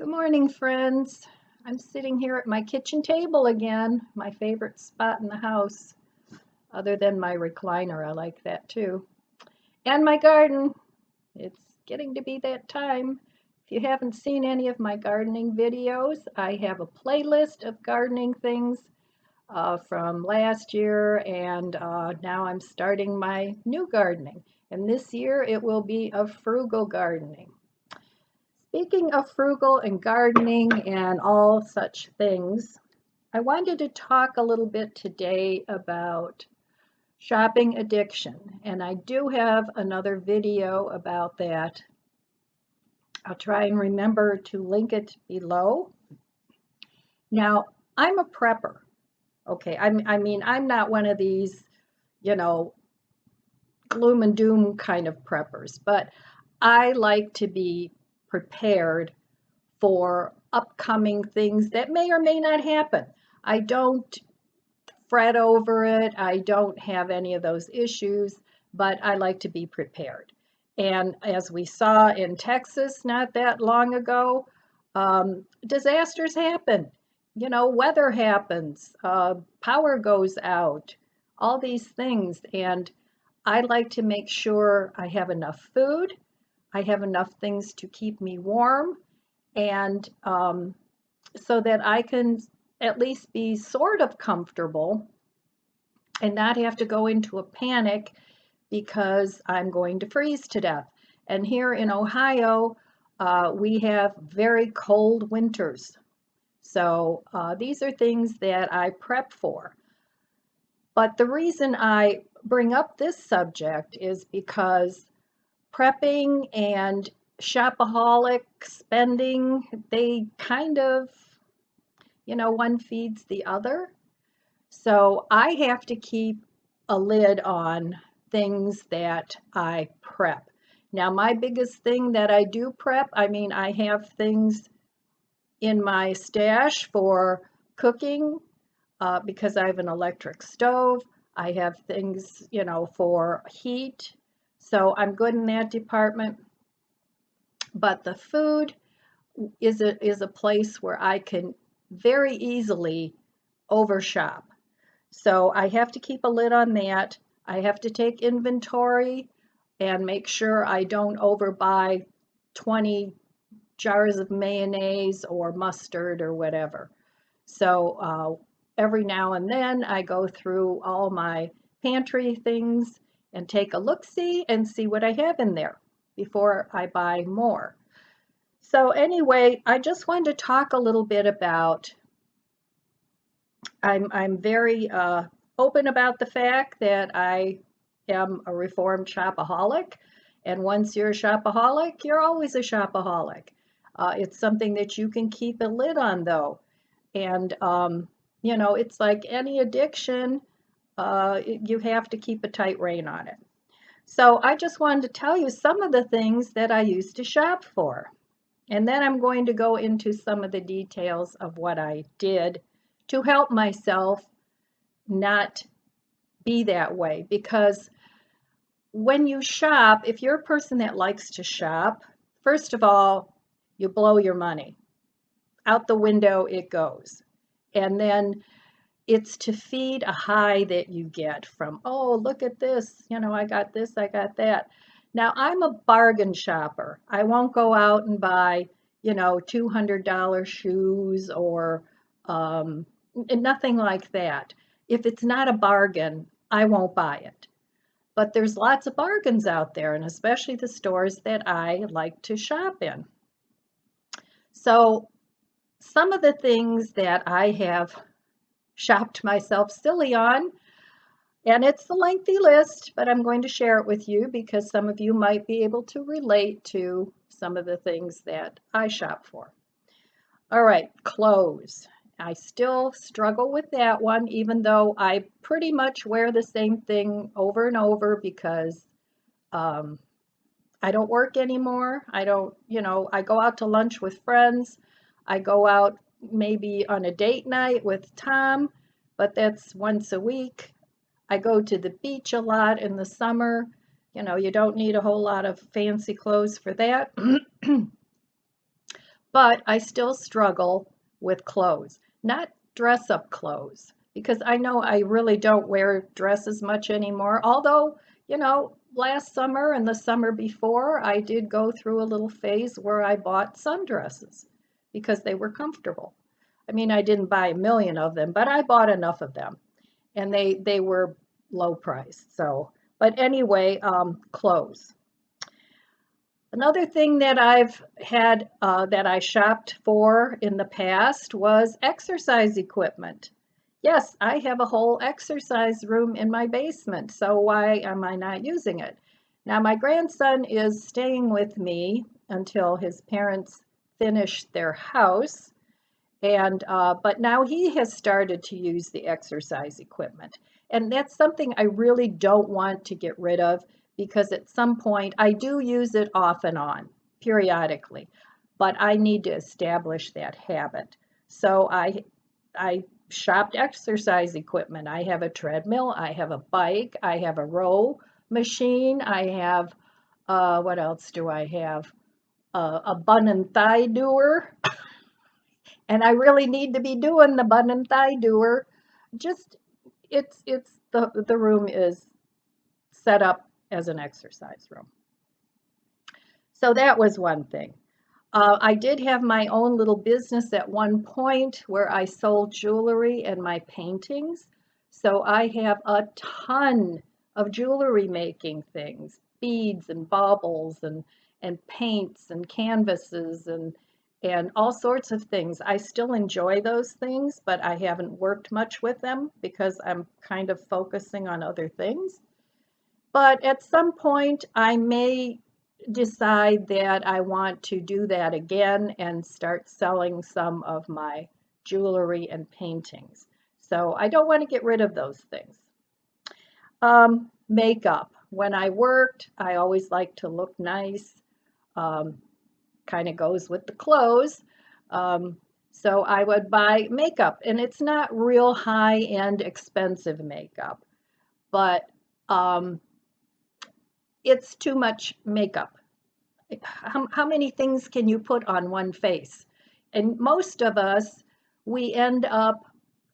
Good morning, friends. I'm sitting here at my kitchen table again, my favorite spot in the house, other than my recliner. I like that too. And my garden. It's getting to be that time. If you haven't seen any of my gardening videos, I have a playlist of gardening things from last year, and now I'm starting my new gardening. And this year it will be a frugal gardening. Speaking of frugal and gardening and all such things, I wanted to talk a little bit today about shopping addiction. And I do have another video about that. I'll try and remember to link it below. Now, I'm a prepper. Okay, I'm not one of these, you know, gloom and doom kind of preppers, but I like to be prepared for upcoming things that may or may not happen. I don't fret over it. I don't have any of those issues, but I like to be prepared. And as we saw in Texas not that long ago, disasters happen. You know, weather happens, power goes out, all these things. And I like to make sure I have enough food, I have enough things to keep me warm, and so that I can at least be sort of comfortable and not have to go into a panic because I'm going to freeze to death. And here in Ohio, we have very cold winters. So these are things that I prep for. But the reason I bring up this subject is because prepping and shopaholic spending, they kind of, one feeds the other. So I have to keep a lid on things that I prep. Now, my biggest thing that I do prep, I have things in my stash for cooking because I have an electric stove. I have things, for heat. So I'm good in that department. But the food is a place where I can very easily overshop. So I have to keep a lid on that. I have to take inventory and make sure I don't overbuy 20 jars of mayonnaise or mustard or whatever. So every now and then I go through all my pantry things and take a look-see and see what I have in there before I buy more. So anyway, I just wanted to talk a little bit about I'm very open about the fact that I am a reformed shopaholic, and once you're a shopaholic, you're always a shopaholic. It's something that you can keep a lid on, though, and it's like any addiction. You have to keep a tight rein on it. So I just wanted to tell you some of the things that I used to shop for, and then I'm going to go into some of the details of what I did to help myself not be that way. Because when you shop, if you're a person that likes to shop, first of all, you blow your money. Out the window it goes. And then it's to feed a high that you get from, oh, look at this, I got this, I got that. Now, I'm a bargain shopper. I won't go out and buy, $200 shoes or nothing like that. If it's not a bargain, I won't buy it. But there's lots of bargains out there, and especially the stores that I like to shop in. So some of the things that I have shopped myself silly on, and it's a lengthy list, but I'm going to share it with you because some of you might be able to relate to some of the things that I shop for. All right, clothes. I still struggle with that one, even though I pretty much wear the same thing over and over because I don't work anymore. I don't, I go out to lunch with friends. I go out maybe on a date night with Tom, but that's once a week. I go to the beach a lot in the summer. You don't need a whole lot of fancy clothes for that. But I still struggle with clothes, not dress up clothes, because I know I really don't wear dresses much anymore. Although, last summer and the summer before, I did go through a little phase where I bought sundresses because they were comfortable. I mean, I didn't buy a million of them, but I bought enough of them, and they were low priced. So, but anyway, clothes. Another thing that I've had that I shopped for in the past was exercise equipment. Yes, I have a whole exercise room in my basement, so why am I not using it? Now, my grandson is staying with me until his parents finish their house, and but now he has started to use the exercise equipment. And that's something I really don't want to get rid of because at some point I do use it off and on periodically, but I need to establish that habit. So I shopped exercise equipment. I have a treadmill, I have a bike, I have a row machine, I have what else do I have? A bun and thigh doer, and I really need to be doing the bun and thigh doer. Just it's the room is set up as an exercise room. So that was one thing. I did have my own little business at one point where I sold jewelry and my paintings. So I have a ton of jewelry making things, beads and baubles and paints and canvases and all sorts of things. I still enjoy those things, but I haven't worked much with them because I'm kind of focusing on other things. But at some point, I may decide that I want to do that again and start selling some of my jewelry and paintings. So I don't want to get rid of those things. Makeup. When I worked, I always liked to look nice. Um, Kind of goes with the clothes. So I would buy makeup, and it's not real high-end expensive makeup, but um, it's too much makeup. How many things can you put on one face? And most of us, we end up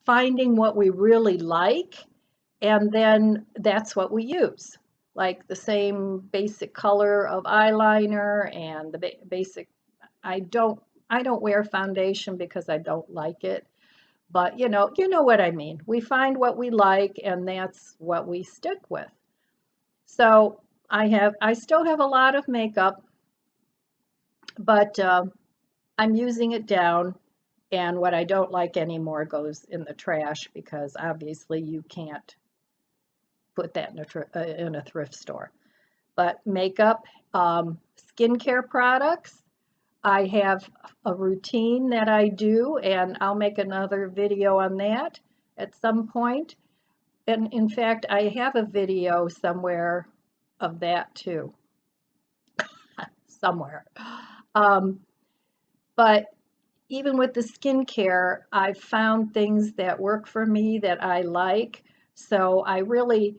finding what we really like, and then that's what we use. Like the same basic color of eyeliner and the basic. I don't I don't wear foundation because I don't like it, but you know what I mean. We find what we like, and that's what we stick with. So I still have a lot of makeup, but I'm using it down, and what I don't like anymore goes in the trash because obviously you can't put that in a thrift store. But makeup, skincare products, I have a routine that I do, and I'll make another video on that at some point. And in fact, I have a video somewhere of that too, somewhere. Um, but even with the skincare, I've found things that work for me that I like. So I really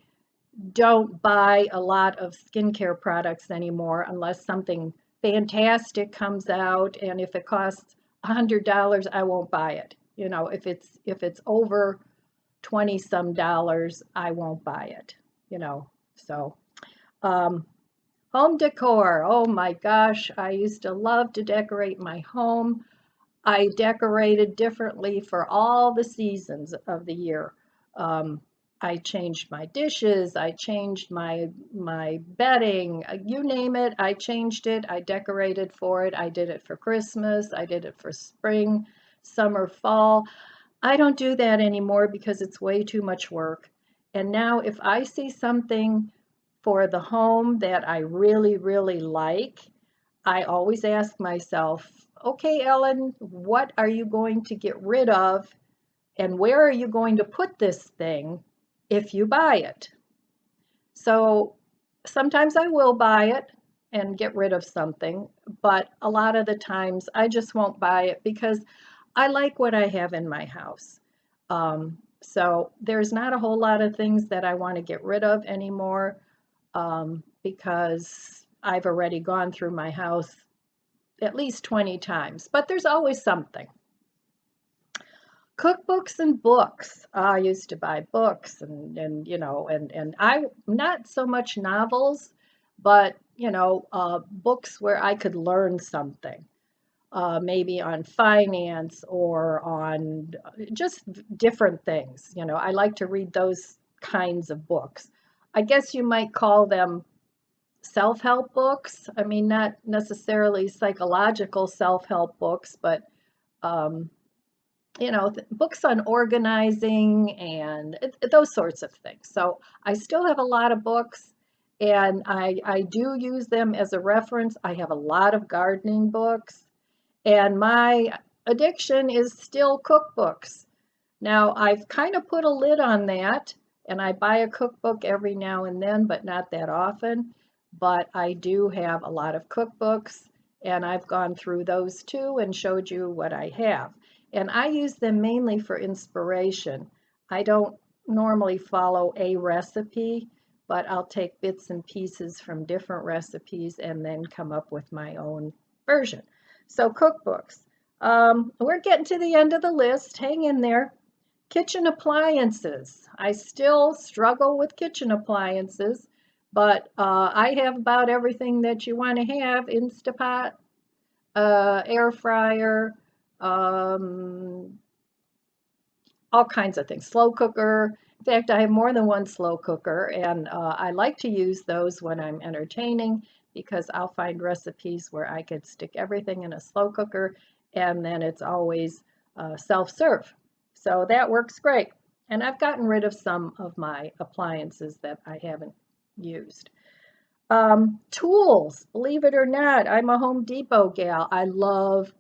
don't buy a lot of skincare products anymore unless something fantastic comes out, and if it costs $100, I won't buy it. If it's over 20 some dollars, I won't buy it. So um, home decor. Oh my gosh, I used to love to decorate my home. I decorated differently for all the seasons of the year. Um, I changed my dishes, I changed my bedding, you name it, I changed it. I decorated for it. I did it for Christmas, I did it for spring, summer, fall. I don't do that anymore because it's way too much work. And now if I see something for the home that I really, really like, I always ask myself, okay, Ellen, what are you going to get rid of, and where are you going to put this thing if you buy it? So sometimes I will buy it and get rid of something, but a lot of the times I just won't buy it because I like what I have in my house. So there's not a whole lot of things that I want to get rid of anymore because I've already gone through my house at least 20 times, but there's always something. Cookbooks and books. I used to buy books and I not so much novels, but books where I could learn something, maybe on finance or on just different things. I like to read those kinds of books. I guess you might call them self-help books. I mean, not necessarily psychological self-help books, but um, books on organizing and those sorts of things. So I still have a lot of books, and I do use them as a reference. I have a lot of gardening books, and my addiction is still cookbooks. Now, I've kind of put a lid on that, and I buy a cookbook every now and then, but not that often. But I do have a lot of cookbooks, and I've gone through those too and showed you what I have. And I use them mainly for inspiration. I don't normally follow a recipe, but I'll take bits and pieces from different recipes and then come up with my own version. So, cookbooks. We're getting to the end of the list. Hang in there. Kitchen appliances. I still struggle with kitchen appliances, but I have about everything that you want to have: Instapot, air fryer, um, all kinds of things, slow cooker. In fact, I have more than one slow cooker, and I like to use those when I'm entertaining because I'll find recipes where I could stick everything in a slow cooker and then it's always self-serve. So that works great. And I've gotten rid of some of my appliances that I haven't used. Tools, believe it or not, I'm a Home Depot gal. I love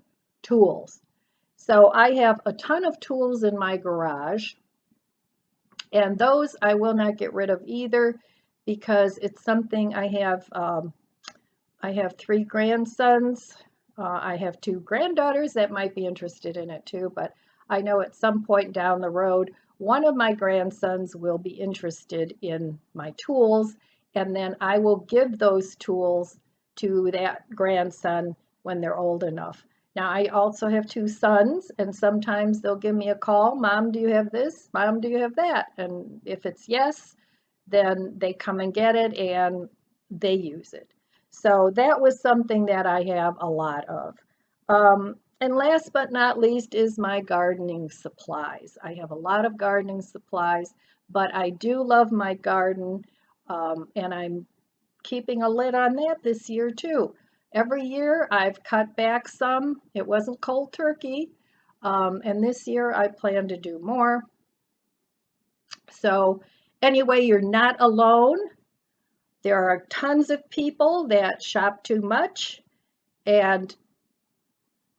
tools. So I have a ton of tools in my garage, and those I will not get rid of either because it's something I have. I have three grandsons. I have two granddaughters that might be interested in it too, but I know at some point down the road, one of my grandsons will be interested in my tools, and then I will give those tools to that grandson when they're old enough. Now, I also have two sons, and sometimes they'll give me a call. Mom, do you have this? Mom, do you have that? And if it's yes, then they come and get it and they use it. So that was something that I have a lot of. And last but not least is my gardening supplies. I have a lot of gardening supplies, but I do love my garden, and I'm keeping a lid on that this year too. Every year I've cut back some. It wasn't cold turkey, and this year I plan to do more. So anyway, you're not alone. There are tons of people that shop too much, and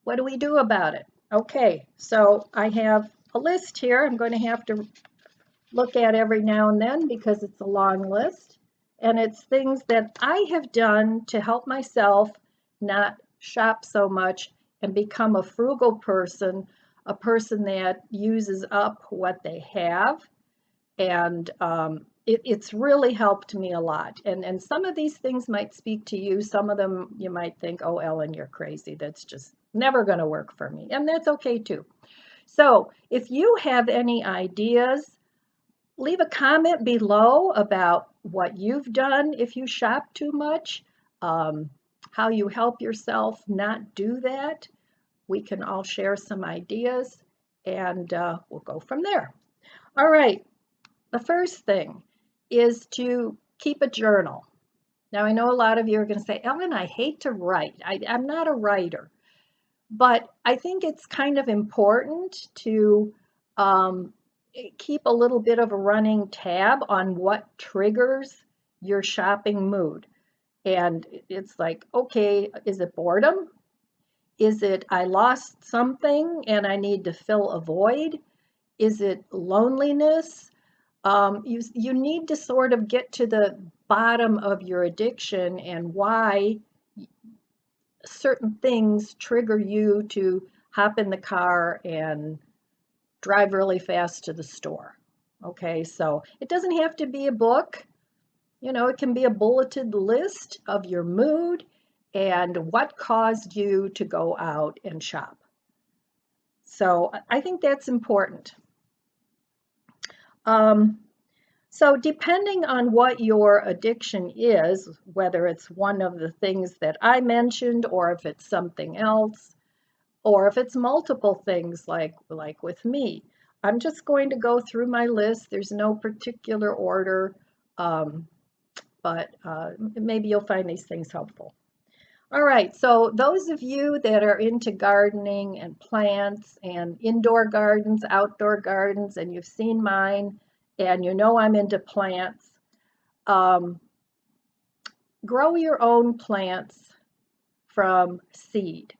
what do we do about it? Okay, so I have a list here. I'm going to have to look at every now and then because it's a long list. And it's things that I have done to help myself not shop so much and become a frugal person, a person that uses up what they have. And it's really helped me a lot. And some of these things might speak to you. Some of them you might think, oh, Ellen, you're crazy. That's just never going to work for me. And that's okay too. So if you have any ideas, leave a comment below about what you've done if you shop too much, how you help yourself not do that. We can all share some ideas and we'll go from there. All right, the first thing is to keep a journal. Now, I know a lot of you are going to say, Ellen, I hate to write. I'm not a writer. But I think it's kind of important to keep a little bit of a running tab on what triggers your shopping mood. And it's like, okay, is it boredom? Is it I lost something and I need to fill a void? Is it loneliness? You need to sort of get to the bottom of your addiction and why certain things trigger you to hop in the car and drive really fast to the store. Okay, so it doesn't have to be a book. It can be a bulleted list of your mood. and what caused you to go out and shop. So I think that's important. So depending on what your addiction is, whether it's one of the things that I mentioned, or if it's something else, or if it's multiple things like with me, I'm just going to go through my list. There's no particular order, but maybe you'll find these things helpful. All right, so those of you that are into gardening and plants and indoor gardens, outdoor gardens, and you've seen mine, and you know I'm into plants, um, grow your own plants from seed.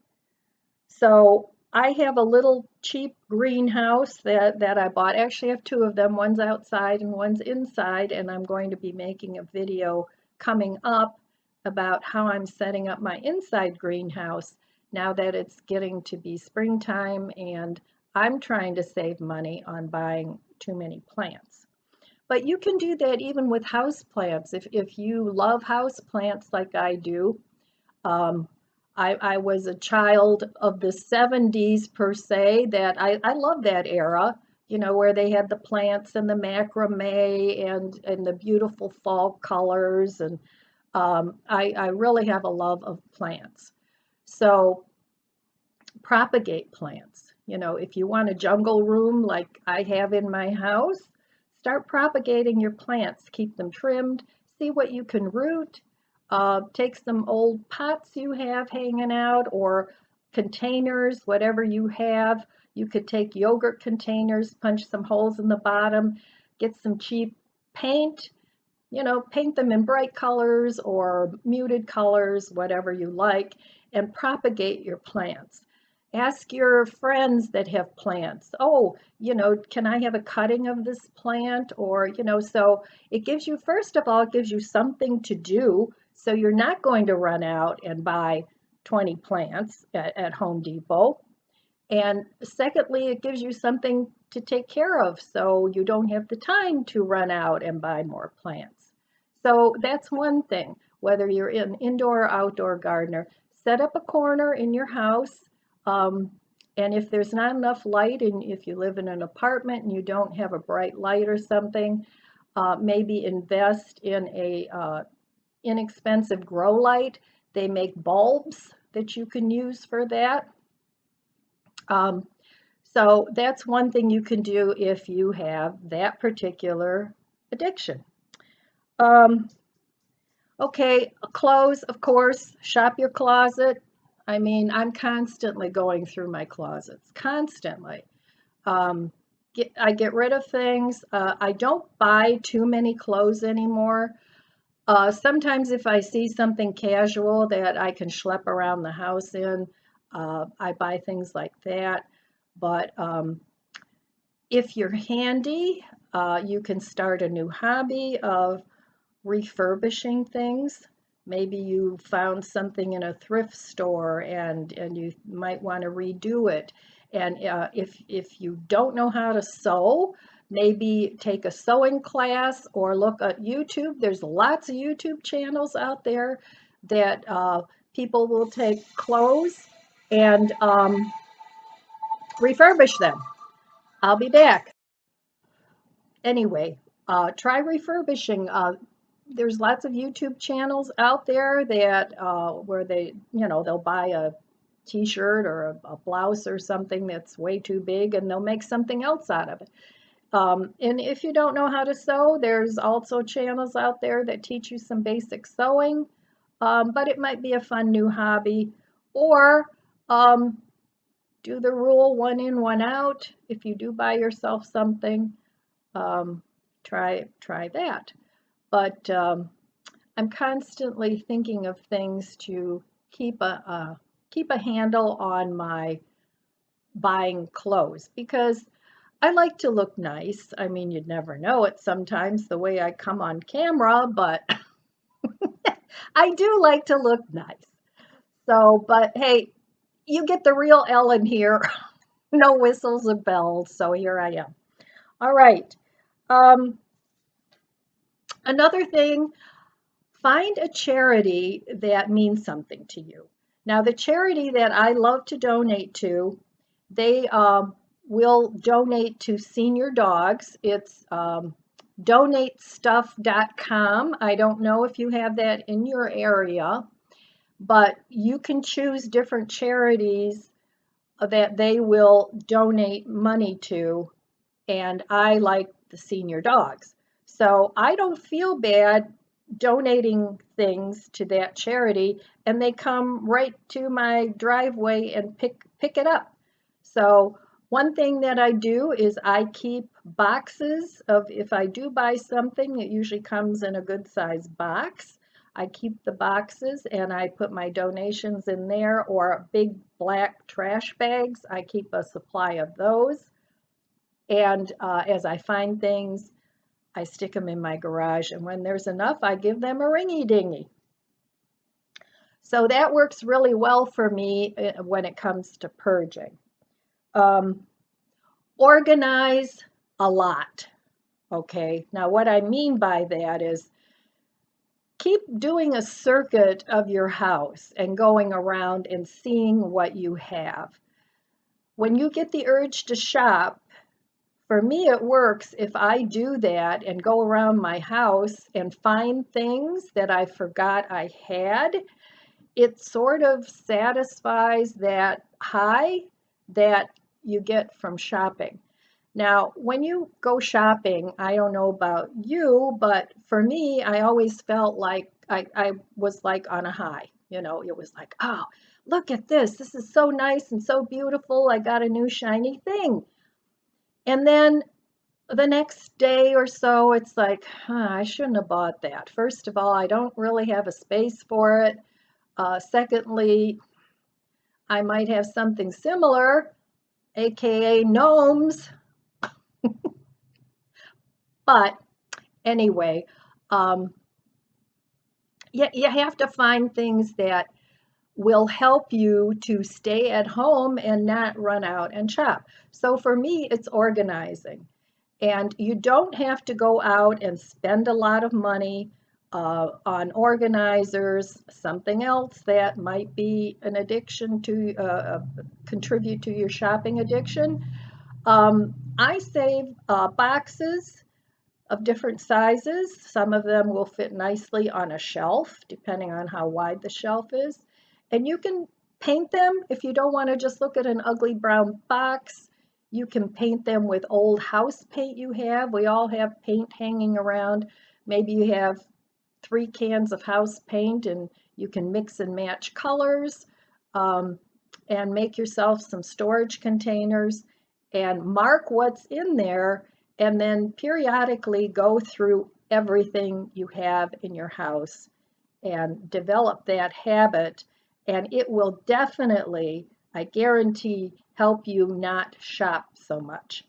So I have a little cheap greenhouse that I bought. Actually, I have two of them. One's outside and one's inside, and I'm going to be making a video coming up about how I'm setting up my inside greenhouse now that it's getting to be springtime and I'm trying to save money on buying too many plants. But you can do that even with house plants. If you love house plants like I do, um, I was a child of the 70s per se, that I love that era, you know, where they had the plants and the macrame and the beautiful fall colors. And I really have a love of plants. So propagate plants. You know, if you want a jungle room like I have in my house, start propagating your plants. Keep them trimmed. See what you can root. Take some old pots you have hanging out or containers, whatever you have. You could take yogurt containers, punch some holes in the bottom, get some cheap paint, you know, paint them in bright colors or muted colors, whatever you like, and propagate your plants. Ask your friends that have plants, oh, you know, can I have a cutting of this plant? Or, you know, so it gives you, first of all, it gives you something to do. So you're not going to run out and buy 20 plants at Home Depot. And secondly, it gives you something to take care of so you don't have the time to run out and buy more plants. So that's one thing, whether you're an indoor or outdoor gardener, set up a corner in your house. Um, and if there's not enough light, and if you live in an apartment and you don't have a bright light or something, maybe invest in a inexpensive grow light. They make bulbs that you can use for that. Um, so that's one thing you can do if you have that particular addiction. Um, okay, clothes, of course, shop your closet. I mean, I'm constantly going through my closets, constantly. Um, I get rid of things. I don't buy too many clothes anymore. Sometimes if I see something casual that I can schlep around the house in, I buy things like that. But if you're handy, you can start a new hobby of refurbishing things. Maybe you found something in a thrift store and you might want to redo it. And if you don't know how to sew, maybe take a sewing class or look at YouTube. There's lots of YouTube channels out there that people will take clothes and refurbish them. I'll be back. Anyway, try refurbishing. There's lots of YouTube channels out there that where they, you know, they'll buy a t-shirt or a blouse or something that's way too big and they'll make something else out of it. And if you don't know how to sew, there's also channels out there that teach you some basic sewing, but it might be a fun new hobby. Or do the rule one in, one out. If you do buy yourself something, um, try that. But I'm constantly thinking of things to keep a handle on my buying clothes because I like to look nice. I mean, you'd never know it sometimes the way I come on camera, but I do like to look nice. So, but hey, you get the real Ellen here. No whistles or bells. So here I am. All right. Um, Another thing, Find a charity that means something to you. Now, the charity that I love to donate to, they will donate to senior dogs. It's donatestuff.com. I don't know if you have that in your area, but you can choose different charities that they will donate money to, and I like the senior dogs. So I don't feel bad donating things to that charity, and they come right to my driveway and pick it up. So one thing that I do is I keep boxes of, if I do buy something, it usually comes in a good size box. I keep the boxes and I put my donations in there, or big black trash bags. I keep a supply of those. And as I find things, I stick them in my garage. And when there's enough, I give them a ringy dingy. So that works really well for me when it comes to purging. Organize a lot. Okay, now what I mean by that is keep doing a circuit of your house and going around and seeing what you have. When you get the urge to shop, for me, it works if I do that and go around my house and find things that I forgot I had. It sort of satisfies that high that you get from shopping. Now, when you go shopping, I don't know about you, but for me, I always felt like I was like on a high. You know, it was like, oh, look at this. This is so nice and so beautiful. I got a new shiny thing. And then the next day or so, it's like, I shouldn't have bought that. First of all, I don't really have a space for it. Secondly, I might have something similar, aka gnomes. But anyway, um, you have to find things that will help you to stay at home and not run out and shop. So for me, it's organizing. And you don't have to go out and spend a lot of money on organizers. Something else that might be an addiction to contribute to your shopping addiction. I save boxes of different sizes. Some of them will fit nicely on a shelf, depending on how wide the shelf is. And you can paint them if you don't want to just look at an ugly brown box. You can paint them with old house paint you have. We all have paint hanging around. Maybe you have 3 cans of house paint and you can mix and match colors, and make yourself some storage containers and mark what's in there, and then periodically go through everything you have in your house and develop that habit. And it will definitely, I guarantee, help you not shop so much.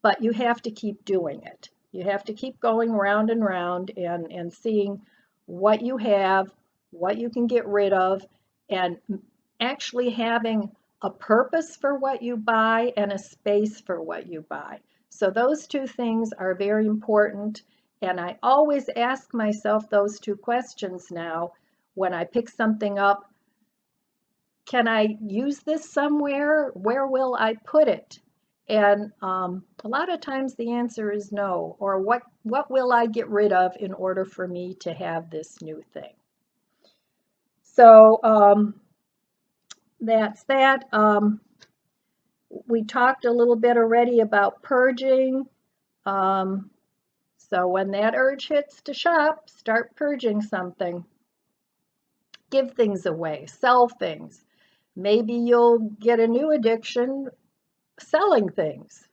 But you have to keep doing it. You have to keep going round and round and seeing what you have, what you can get rid of, and actually having a purpose for what you buy and a space for what you buy. So those two things are very important. And I always ask myself those two questions now when I pick something up. Can I use this somewhere? Where will I put it? And a lot of times the answer is no. Or what will I get rid of in order for me to have this new thing? So that's that. We talked a little bit already about purging. So when that urge hits to shop, start purging something. Give things away, sell things. Maybe you'll get a new addiction selling things.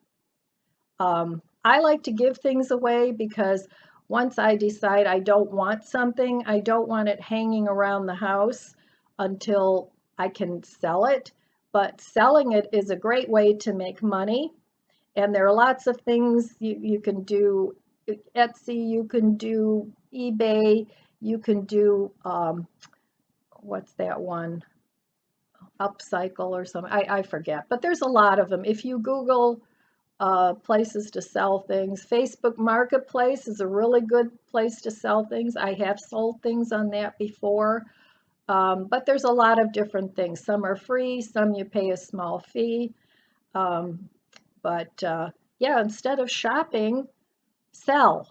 I like to give things away because once I decide I don't want something, I don't want it hanging around the house until I can sell it. But selling it is a great way to make money. And there are lots of things you can do. Etsy, you can do eBay, you can do, what's that one? Upcycle or something. I forget. But there's a lot of them. If you Google places to sell things. Facebook Marketplace is a really good place to sell things. I have sold things on that before, but there's a lot of different things. Some are free, some you pay a small fee. Um, but yeah, instead of shopping, sell.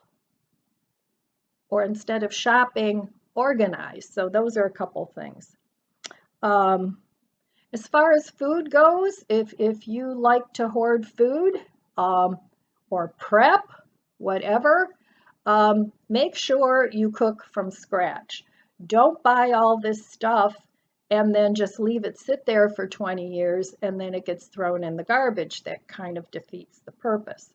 Or instead of shopping, organize. So those are a couple things. Um, as far as food goes, if you like to hoard food um, or prep, whatever, make sure you cook from scratch. Don't buy all this stuff and then just leave it sit there for 20 years and then it gets thrown in the garbage. That kind of defeats the purpose.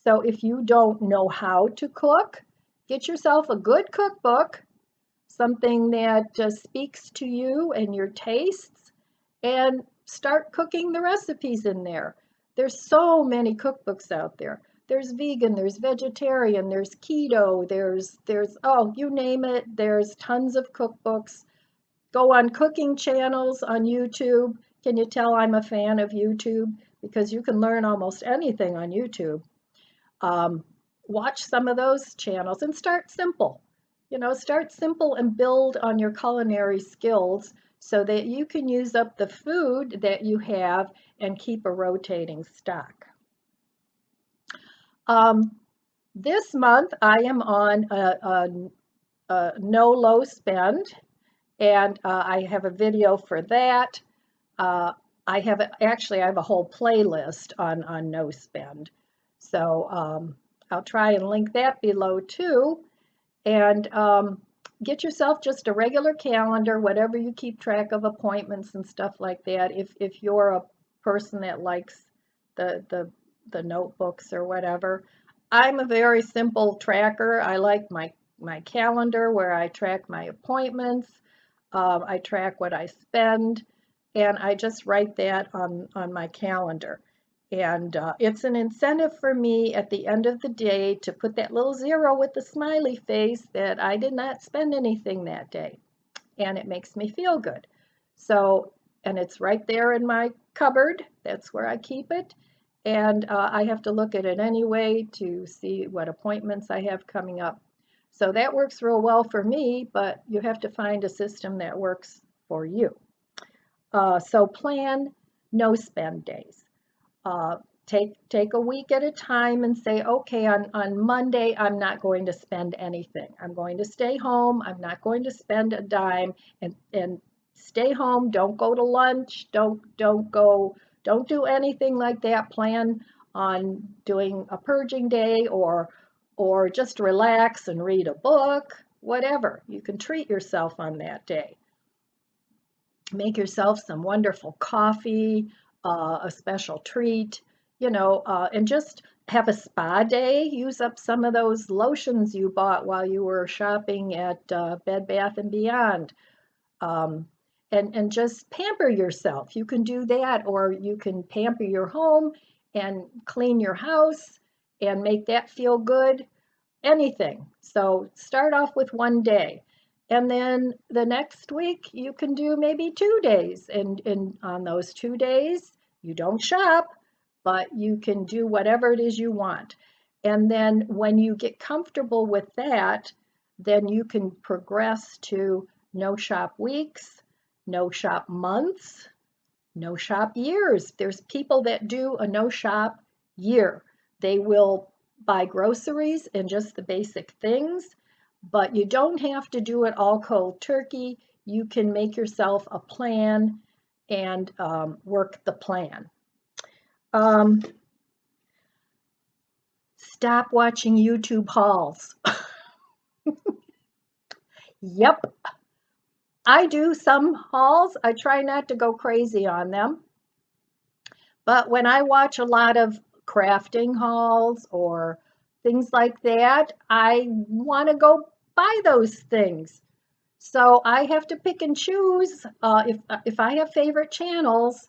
So if you don't know how to cook, get yourself a good cookbook, something that speaks to you and your tastes, and start cooking the recipes in there. There's so many cookbooks out there. There's vegan, there's vegetarian, there's keto, there's oh, you name it, there's tons of cookbooks. Go on cooking channels on YouTube. Can you tell I'm a fan of YouTube? Because you can learn almost anything on YouTube. Um, Watch some of those channels and start simple. Start simple and build on your culinary skills so that you can use up the food that you have and keep a rotating stock. This month I am on a no low spend, and I have a video for that. I have a whole playlist on no spend. So I'll try and link that below too. And get yourself just a regular calendar, whatever you keep track of appointments and stuff like that. If you're a person that likes the notebooks or whatever. I'm a very simple tracker. I like my calendar where I track my appointments. I track what I spend, and I just write that on my calendar. And it's an incentive for me at the end of the day to put that little zero with the smiley face that I did not spend anything that day. And it makes me feel good. So, and it's right there in my cupboard. That's where I keep it. And I have to look at it anyway to see what appointments I have coming up. So that works real well for me, but you have to find a system that works for you. So plan no spend days. Uh, take a week at a time and say, okay, on Monday, I'm not going to spend anything. I'm going to stay home. I'm not going to spend a dime and stay home. Don't go to lunch. Don't do anything like that. Plan on doing a purging day or just relax and read a book, whatever. You can treat yourself on that day. Make yourself some wonderful coffee, a special treat, and just have a spa day. Use up some of those lotions you bought while you were shopping at Bed Bath and Beyond. Um, and just pamper yourself. You can do that, or you can pamper your home and clean your house and make that feel good. Anything. So start off with one day. And then the next week you can do maybe 2 days. And on those 2 days, you don't shop, but you can do whatever it is you want. And then when you get comfortable with that, then you can progress to no shop weeks, no shop months, no shop years. There's people that do a no shop year. They will buy groceries and just the basic things, but you don't have to do it all cold turkey. You can make yourself a plan and work the plan. Stop watching YouTube hauls. Yep. I do some hauls. I try not to go crazy on them. But when I watch a lot of crafting hauls or things like that, I want to go buy those things. So I have to pick and choose if I have favorite channels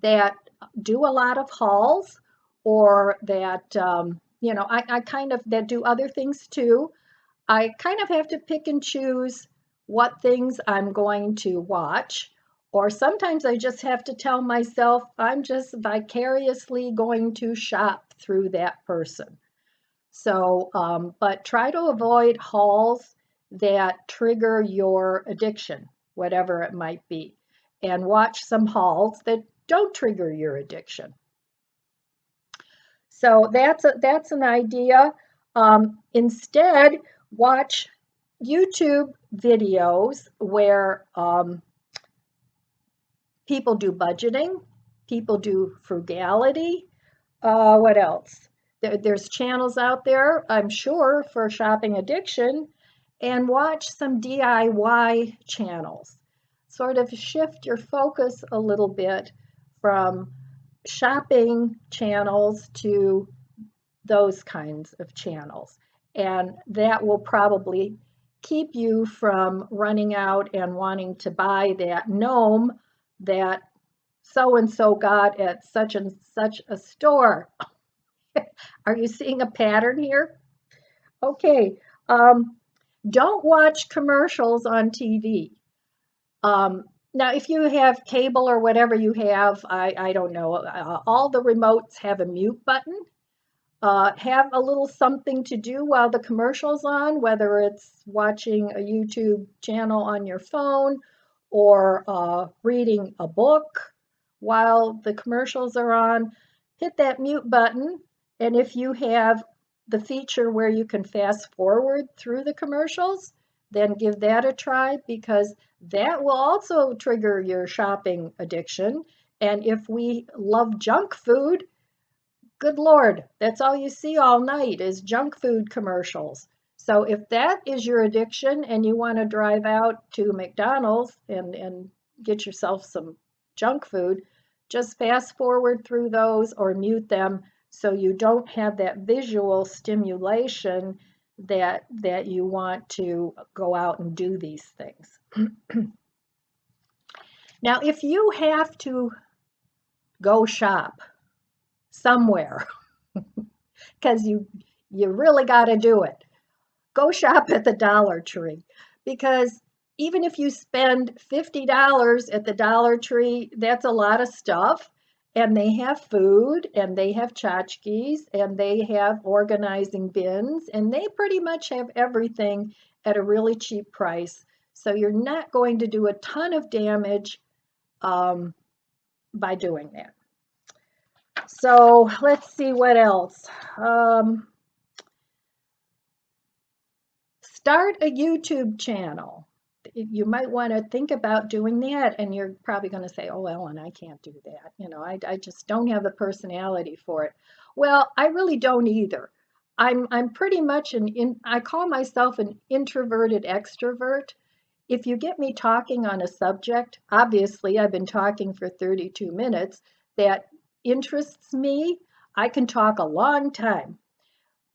that do a lot of hauls or that, I kind of, that do other things too. I kind of have to pick and choose what things I'm going to watch, or sometimes I just have to tell myself I'm just vicariously going to shop through that person. So, but try to avoid hauls that trigger your addiction, whatever it might be, and watch some hauls that don't trigger your addiction. So that's an idea. Instead, watch YouTube videos where people do budgeting, people do frugality. What else? There's channels out there, I'm sure, for shopping addiction, and watch some DIY channels. Sort of shift your focus a little bit from shopping channels to those kinds of channels. And that will probably keep you from running out and wanting to buy that gnome that so and so got at such and such a store. Are you seeing a pattern here? Okay. Don't watch commercials on TV. Now, if you have cable or whatever you have, I don't know, all the remotes have a mute button. Have a little something to do while the commercial's on, whether it's watching a YouTube channel on your phone or reading a book while the commercials are on. Hit that mute button, and if you have the feature where you can fast forward through the commercials, then give that a try, because that will also trigger your shopping addiction. And if we love junk food, good Lord, that's all you see all night is junk food commercials. So if that is your addiction and you want to drive out to McDonald's and get yourself some junk food, just fast forward through those or mute them so you don't have that visual stimulation that you want to go out and do these things. Now, if you have to go shop somewhere because you really got to do it, go shop at the Dollar Tree, because even if you spend $50 at the Dollar Tree, that's a lot of stuff. And they have food, and they have tchotchkes, and they have organizing bins, and they pretty much have everything at a really cheap price. So you're not going to do a ton of damage by doing that. So let's see what else. Start a YouTube channel. You might want to think about doing that, and you're probably going to say, oh, Ellen, I can't do that. You know, I just don't have the personality for it. Well, I really don't either. I'm pretty much I call myself an introverted extrovert. If you get me talking on a subject, obviously I've been talking for 32 minutes, that interests me, I can talk a long time.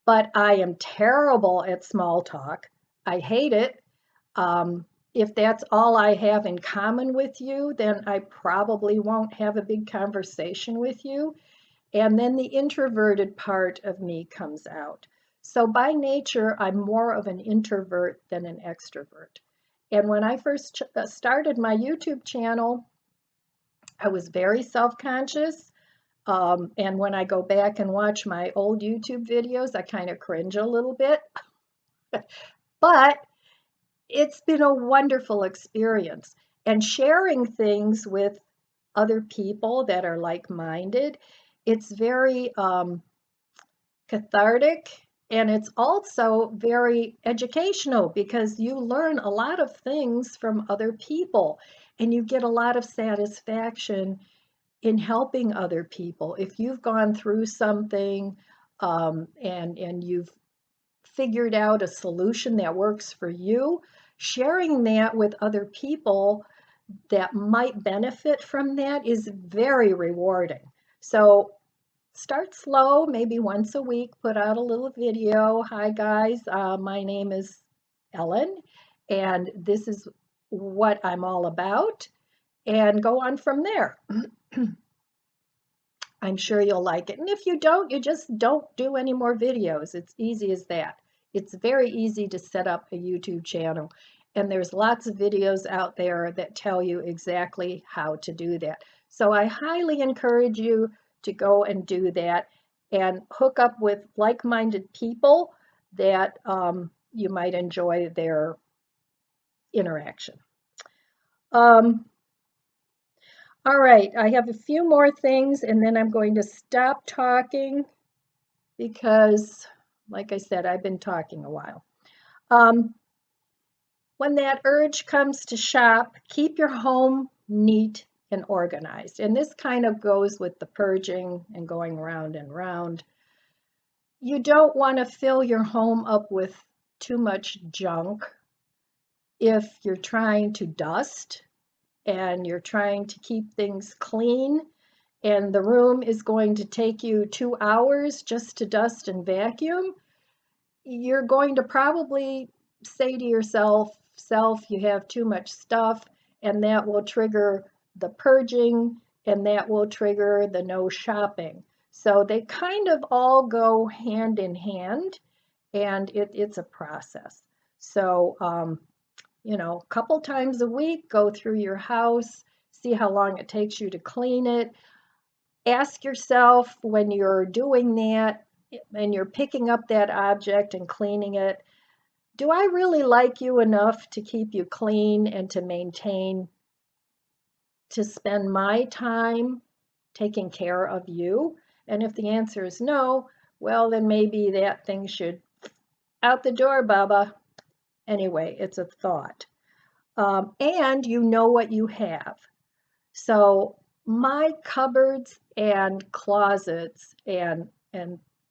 But I am terrible at small talk. I hate it. If that's all I have in common with you, then I probably won't have a big conversation with you. And then the introverted part of me comes out. So by nature, I'm more of an introvert than an extrovert. And when I first started my YouTube channel, I was very self-conscious. And when I go back and watch my old YouTube videos, I kind of cringe a little bit. But it's been a wonderful experience. And sharing things with other people that are like-minded, it's very cathartic, and it's also very educational, because you learn a lot of things from other people, and you get a lot of satisfaction in helping other people. If you've gone through something and you've figured out a solution that works for you, sharing that with other people that might benefit from that is very rewarding. So start slow, maybe once a week, put out a little video. Hi guys, my name is Ellen, and this is what I'm all about, and go on from there. I'm sure you'll like it. And if you don't, you just don't do any more videos. It's easy as that. It's very easy to set up a YouTube channel. And there's lots of videos out there that tell you exactly how to do that. So I highly encourage you to go and do that. and hook up with like-minded people that you might enjoy their interaction. All right, I have a few more things and then I'm going to stop talking because, like I said, I've been talking a while. When that urge comes to shop, keep your home neat and organized. And this kind of goes with the purging and going round and round. You don't want to fill your home up with too much junk if you're trying to dust and you're trying to keep things clean, and the room is going to take you 2 hours just to dust and vacuum. You're going to probably say to yourself, you have too much stuff, and that will trigger the purging, and that will trigger the no shopping. So they kind of all go hand in hand, and it's a process. So, a couple times a week, go through your house, see how long it takes you to clean it. Ask yourself when you're doing that and you're picking up that object and cleaning it, do I really like you enough to keep you clean and to maintain, to spend my time taking care of you? And if the answer is no, well, then maybe that thing should out the door, Baba. Anyway, it's a thought. And you know what you have. So my cupboards and closets and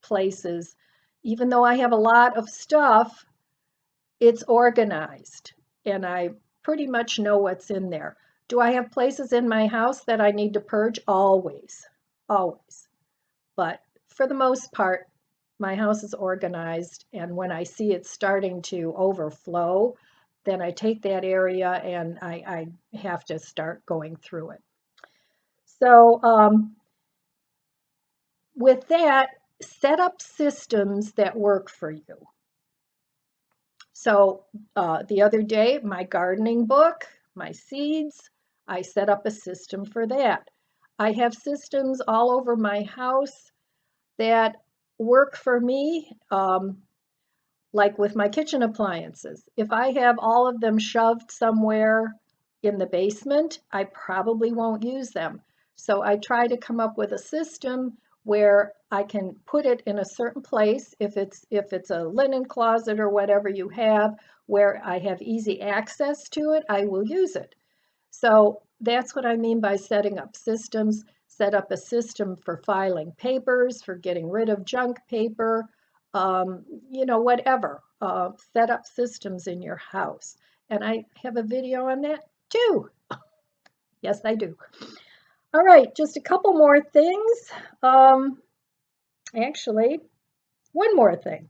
places, even though I have a lot of stuff, it's organized and I pretty much know what's in there. Do I have places in my house that I need to purge? Always, always. But for the most part, my house is organized, and when I see it starting to overflow, then I take that area and I have to start going through it. So with that, set up systems that work for you. So the other day, my gardening book, my seeds, I set up a system for that. I have systems all over my house that work for me, like with my kitchen appliances. If I have all of them shoved somewhere in the basement, I probably won't use them. So I try to come up with a system where I can put it in a certain place. If it's a linen closet or whatever you have, where I have easy access to it, I will use it. So that's what I mean by setting up systems. Set up a system for filing papers, for getting rid of junk paper, whatever. Set up systems in your house. And I have a video on that too. Yes, I do. All right, just a couple more things. Actually, one more thing.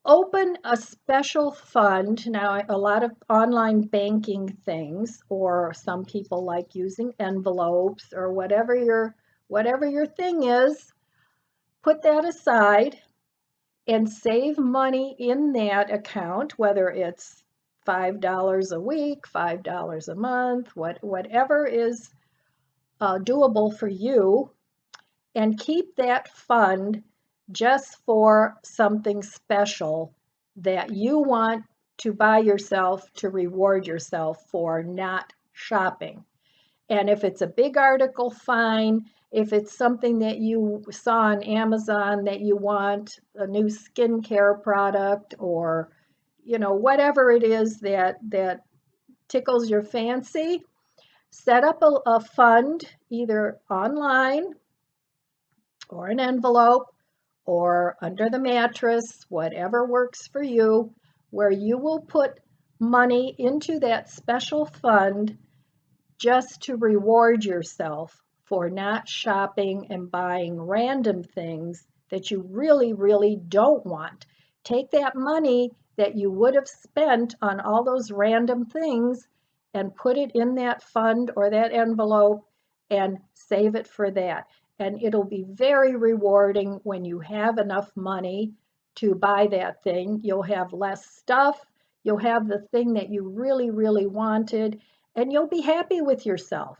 Open a special fund. Now, a lot of online banking things, or some people like using envelopes or whatever your thing is, put that aside and save money in that account, whether it's $5 a week, $5 a month, whatever is doable for you, and keep that fund just for something special that you want to buy yourself to reward yourself for not shopping. And if it's a big article, fine. If it's something that you saw on Amazon that you want, a new skincare product, or whatever it is that tickles your fancy, set up a fund either online or an envelope or under the mattress, whatever works for you, where you will put money into that special fund just to reward yourself for not shopping and buying random things that you really, really don't want. Take that money that you would have spent on all those random things and put it in that fund or that envelope and save it for that. And it'll be very rewarding when you have enough money to buy that thing. You'll have less stuff. You'll have the thing that you really, really wanted, and you'll be happy with yourself.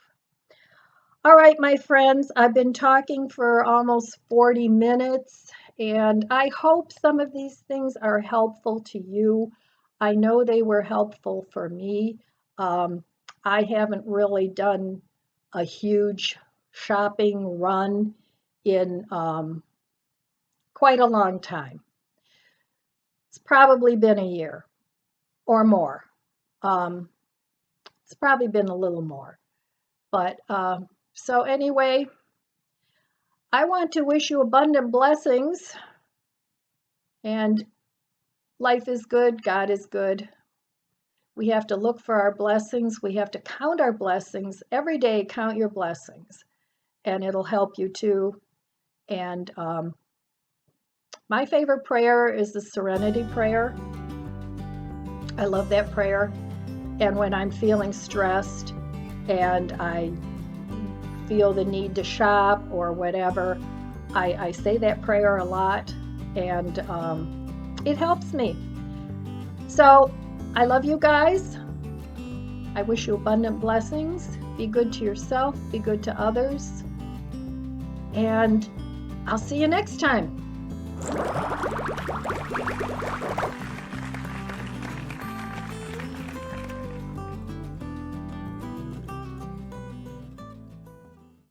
All right, my friends, I've been talking for almost 40 minutes, and I hope some of these things are helpful to you. I know they were helpful for me. Um, I haven't really done a huge shopping run in quite a long time. It's probably been a year or more. Um, it's probably been a little more. But so anyway, I want to wish you abundant blessings, and life is good, God is good. We have to look for our blessings. We have to count our blessings. Every day, count your blessings, and it'll help you too. And my favorite prayer is the Serenity Prayer. I love that prayer. And when I'm feeling stressed and I feel the need to shop or whatever, I say that prayer a lot, and it helps me. So I love you guys. I wish you abundant blessings. Be good to yourself, be good to others, and I'll see you next time.